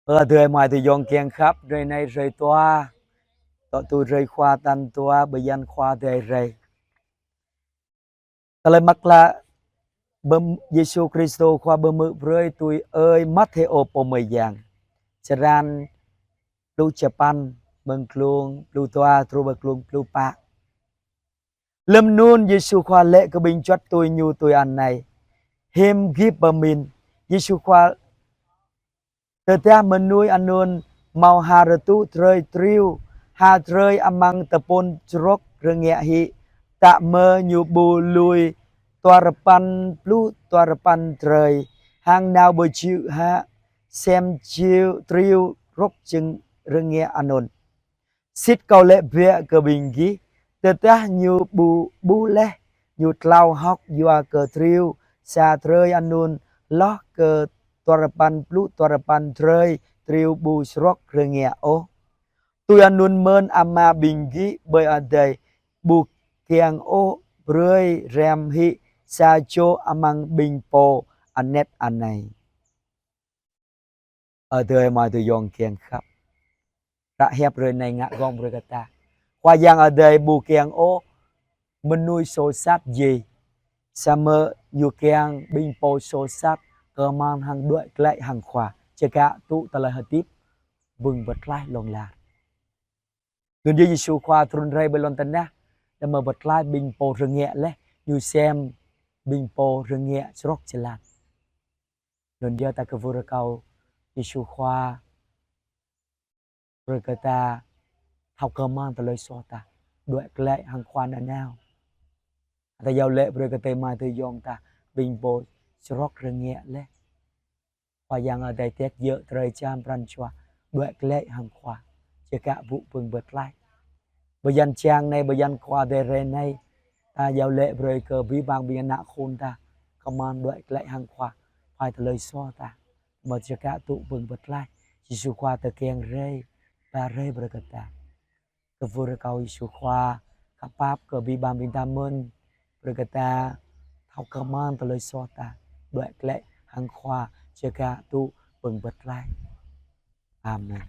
Thưa ngoài thì dọn kèn khắp rồi này rồi toa tọ tôi rơi khoa tan toa bởi dân khoa thì rơi ta lên mắc là bơm Giêsu Christo khoa bơm mực rơi tôi ơi mắt thế ô bồ mười giang chả ran lưu Japan bưng kluông lưu toa trô bưng kluông lưu pa lâm nôn Giêsu khoa lệ cái bình chót tôi nhu tôi ăn này him gip bơm min Giêsu khoa tờ tea mình nuôi ăn nôn mau hà rơ tu rơi triu hà rơi amang tepon trok rengya hi tak me nyubu lui toarapan plu toarapan trời hang nào bờ chịu ha xem chiu triu rok chừng rengya anon sit câu lệ bia cơ bình ghi tờ tea nyubu bu le nyu tlau hok yua cơ triu sa rơi anon lo cơ toarapan plu toarapan trời triu bu srok rengya o tôi ăn luôn mơn ama bình ghi bởi ở đây bu kiang o rơi rem hi sa cho amang bình po anet anay ở đời mà tôi dọn kiang khắp đã hẹp rồi này ngã gom rồi ta qua giang ở đây bu kiang o mình nuôi số sát gì sa mơ nhiều kiang bình po số sát cơ man hàng đuổi lại hàng khỏa chỉ cả tụ ta lại hợp tiếp vừng vật lại lòng là Tuhan Yesus khoa trun ray belon tanah dan membuatlah bingpo rengek leh như xem bingpo rengek srok jelat. Dan dia tak kevura kau Yesus khoa berkata thao cơ man ta lời so ta đuổi lệ hàng khoa là nào. Ta giao lệ berkata mai tu yom ta bingpo srok rengek leh. Khoa yang ở đây tiết dựa trời cham pran chua đuổi lệ hàng khoa chỉ cả vụ vừng bật lại. Bây giờ trang này bây giờ khoa đề rê này ta giao lệ rồi cờ bí bang bí nạ khôn ta công an đuổi lại hàng khoa phải thật lời so ta mà cho cả tụ vừng bật lại chỉ số khoa ta kèn rê ta rê bởi cờ ta cờ vô rê cầu số khoa cà bắp cờ bí bang bí ta mơn bởi cờ ta thao công an thật lời so ta đuổi lại hàng khoa cho cả tụ vừng bật lại. Amen.